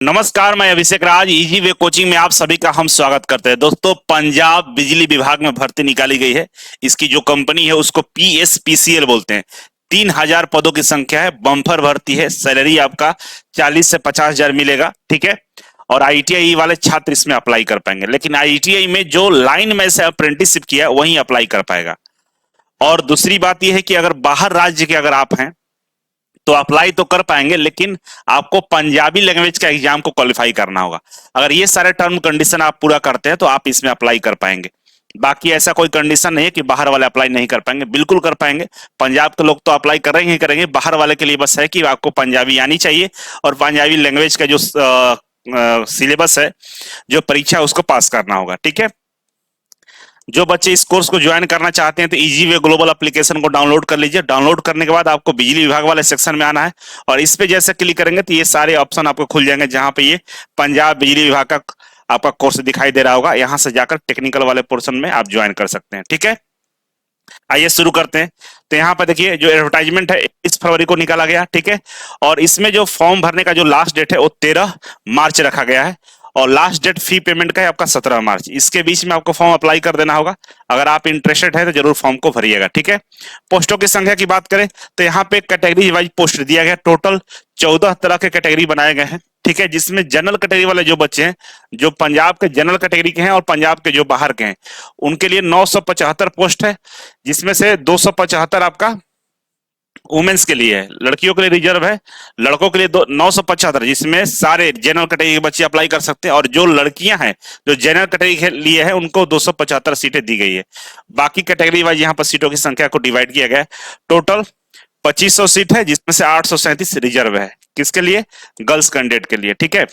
नमस्कार, मैं अभिषेक राज easy way coaching में आप सभी का हम स्वागत करते हैं। दोस्तों, पंजाब बिजली विभाग में भर्ती निकाली गई है। इसकी जो कंपनी है उसको PSPCL बोलते हैं। 3000 पदों की संख्या है, बम्पर भर्ती है। सैलरी आपका 40 से 50 हजार मिलेगा, ठीक है। और ITI वाले छात्र इसमें अप्लाई कर पाएंगे, लेकिन ITI में जो लाइन में से अप्रेंटिसशिप किया है वही अप्लाई कर पाएगा। और दूसरी बात यह है कि अगर बाहर राज्य के अगर आप हैं तो अप्लाई तो कर पाएंगे, लेकिन आपको पंजाबी लैंग्वेज का एग्जाम को क्वालिफाई करना होगा। अगर ये सारे टर्म कंडीशन आप पूरा करते हैं तो आप इसमें अप्लाई कर पाएंगे। बाकी ऐसा कोई कंडीशन नहीं है कि बाहर वाले अप्लाई नहीं कर पाएंगे, बिल्कुल कर पाएंगे। पंजाब के लोग तो अप्लाई करेंगे ही करेंगे। बाहर वाले के लिए बस है कि आपको पंजाबी आनी चाहिए और पंजाबी लैंग्वेज का जो सिलेबस है, जो परीक्षा है, उसको पास करना होगा, ठीक है। जो बच्चे इस कोर्स को ज्वाइन करना चाहते हैं तो इजी वे ग्लोबल एप्लीकेशन को डाउनलोड कर लीजिए। डाउनलोड करने के बाद आपको बिजली विभाग वाले सेक्शन में आना है और इस पे जैसे क्लिक करेंगे तो ये सारे ऑप्शन आपको खुल जाएंगे, जहां पे ये पंजाब बिजली विभाग का आपका कोर्स दिखाई दे रहा होगा। यहां से जाकर टेक्निकल वाले पोर्शन में आप ज्वाइन कर सकते हैं, ठीक है। आइए शुरू करते हैं। तो यहाँ पर देखिए, जो एडवर्टाइजमेंट है 21 फरवरी को निकाला गया, ठीक है। और इसमें जो फॉर्म भरने का जो लास्ट डेट है वो 13 मार्च रखा गया है और लास्ट डेट फी पेमेंट का है आपका 17 मार्च। इसके बीच में आपको फॉर्म अप्लाई कर देना होगा। अगर आप इंटरेस्टेड है तो जरूर फॉर्म को भरिएगा, ठीक है। पोस्टों की संख्या की बात करें तो यहाँ पे कैटेगरी वाइज पोस्ट दिया गया। टोटल 14 तरह के कैटेगरी बनाए गए हैं, ठीक है। जिसमें जनरल कैटेगरी वाले जो बच्चे हैं, जो पंजाब के जनरल कैटेगरी के हैं और पंजाब के जो बाहर के हैं, उनके लिए 975 पोस्ट है, जिसमें से 275 आपका वुमेन्स के लिए है। लड़कियों के लिए रिजर्व है, लड़कों के लिए 975, जिसमें सारे जनरल कैटेगरी के बच्चे अप्लाई कर सकते हैं। और जो लड़कियां हैं जो जनरल कैटेगरी के लिए है, उनको 275 सीटें दी गई है। बाकी कैटेगरी वाइज यहाँ पर सीटों की संख्या को डिवाइड किया गया है। टोटल 2500 सीट है, जिसमें से 837 रिजर्व है। किसके लिए? गर्ल्स कैंडिडेट के लिए, ठीक है।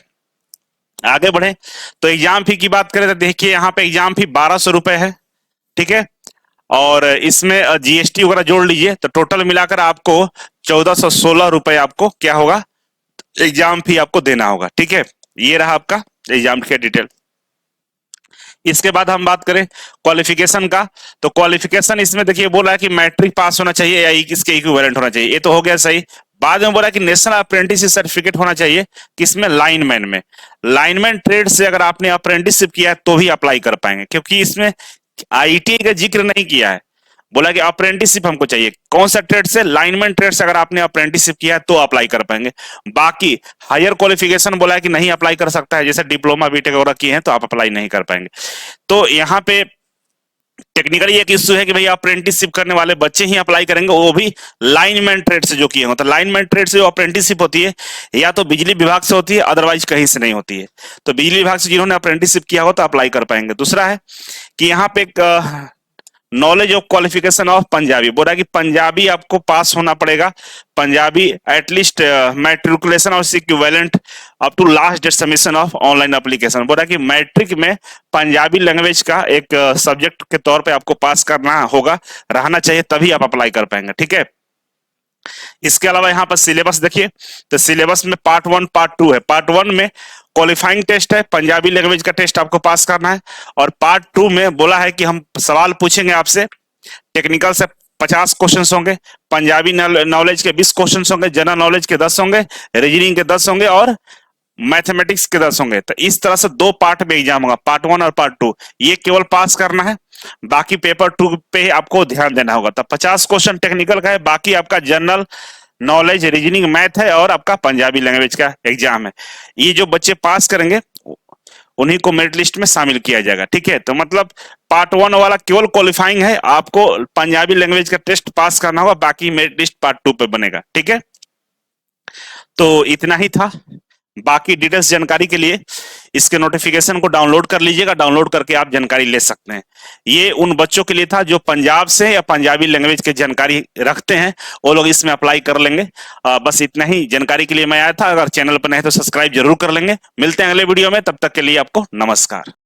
आगे बढ़े तो एग्जाम फी की बात करें तो देखिए, यहाँ पे एग्जाम फी 1200 रुपए है, ठीक है। और इसमें GST वगैरह जोड़ लीजिए तो टोटल मिलाकर आपको 1416 रुपए आपको क्या होगा, एग्जाम फी आपको देना होगा, ठीक है। ये रहा आपका एग्जाम की डिटेल। इसके बाद हम बात करें क्वालिफिकेशन का, तो क्वालिफिकेशन इसमें देखिए बोला है कि मैट्रिक पास होना चाहिए या इसके इक्विवेलेंट होना चाहिए। ये तो हो गया सही। बाद में बोला कि नेशनल अप्रेंटिसशिप सर्टिफिकेट होना चाहिए, किसमें? लाइनमैन में। लाइनमैन ट्रेड से अगर आपने अप्रेंटिसशिप किया है तो भी अप्लाई कर पाएंगे, क्योंकि इसमें ITI का जिक्र नहीं किया है। बोला कि अप्रेंटिसशिप हमको चाहिए। कौन सा ट्रेड से? लाइनमैन ट्रेड से अगर आपने अप्रेंटिसशिप किया है तो अप्लाई कर पाएंगे। बाकी हायर क्वालिफिकेशन बोला है कि नहीं अप्लाई कर सकता है, जैसे डिप्लोमा बीटेक वगैरह किए हैं तो आप अप्लाई नहीं कर पाएंगे। तो यहाँ पे टेक्निकली एक इश्यू है कि भाई अप्रेंटिसशिप करने वाले बच्चे ही अप्लाई करेंगे, वो भी लाइनमैन ट्रेड से जो किए हो। तो लाइनमैन ट्रेड से जो अप्रेंटिसशिप होती है या तो बिजली विभाग से होती है, अदरवाइज कहीं से नहीं होती है। तो बिजली विभाग से जिन्होंने अप्रेंटिसशिप किया हो तो अप्लाई कर पाएंगे। दूसरा है कि यहाँ पे एक knowledge of qualification of Punjabi बोला कि पंजाबी आपको पास होना पड़ेगा। पंजाबी एटलीस्ट मैट्रिकुलेशन और equivalent up to last date submission of online application. बोला कि मैट्रिक में पंजाबी लैंग्वेज का एक सब्जेक्ट के तौर पे आपको पास करना होगा, रहना चाहिए, तभी आप अप्लाई कर पाएंगे, ठीक है। इसके अलावा यहाँ पर सिलेबस देखिए, तो सिलेबस में पार्ट 1 पार्ट 2 है। पार्ट 1 में क्वालिफाइंग टेस्ट है, पंजाबी लैंग्वेज का टेस्ट आपको पास करना है। और पार्ट 2 में बोला है कि हम सवाल पूछेंगे आपसे, टेक्निकल से 50 क्वेश्चन होंगे, पंजाबी नॉलेज के 20 क्वेश्चन होंगे, जनरल नॉलेज के 10 होंगे, रीजनिंग के 10 होंगे और मैथमेटिक्स के 10 होंगे। तो इस तरह से 2 पार्ट में एग्जाम होगा, पार्ट 1 और पार्ट 2। ये केवल पास करना है, बाकी पेपर 2 पे आपको ध्यान देना होगा। तो 50 क्वेश्चन टेक्निकल का है, बाकी आपका जनरल नॉलेज, रीजनिंग, मैथ है और आपका पंजाबी लैंग्वेज का एग्जाम है। ये जो बच्चे पास करेंगे उन्हीं को मेरिट लिस्ट में शामिल किया जाएगा, ठीक है। तो मतलब पार्ट 1 वाला केवल क्वालिफाइंग है, आपको पंजाबी लैंग्वेज का टेस्ट पास करना होगा, बाकी मेरिट लिस्ट पार्ट 2 पे बनेगा, ठीक है। तो इतना ही था। बाकी डिटेल्स जानकारी के लिए इसके नोटिफिकेशन को डाउनलोड कर लीजिएगा। डाउनलोड करके आप जानकारी ले सकते हैं। ये उन बच्चों के लिए था जो पंजाब से या पंजाबी लैंग्वेज की जानकारी रखते हैं, वो लोग इसमें अप्लाई कर लेंगे। बस इतना ही जानकारी के लिए मैं आया था। अगर चैनल पर नहीं तो सब्सक्राइब जरूर कर लेंगे। मिलते हैं अगले वीडियो में, तब तक के लिए आपको नमस्कार।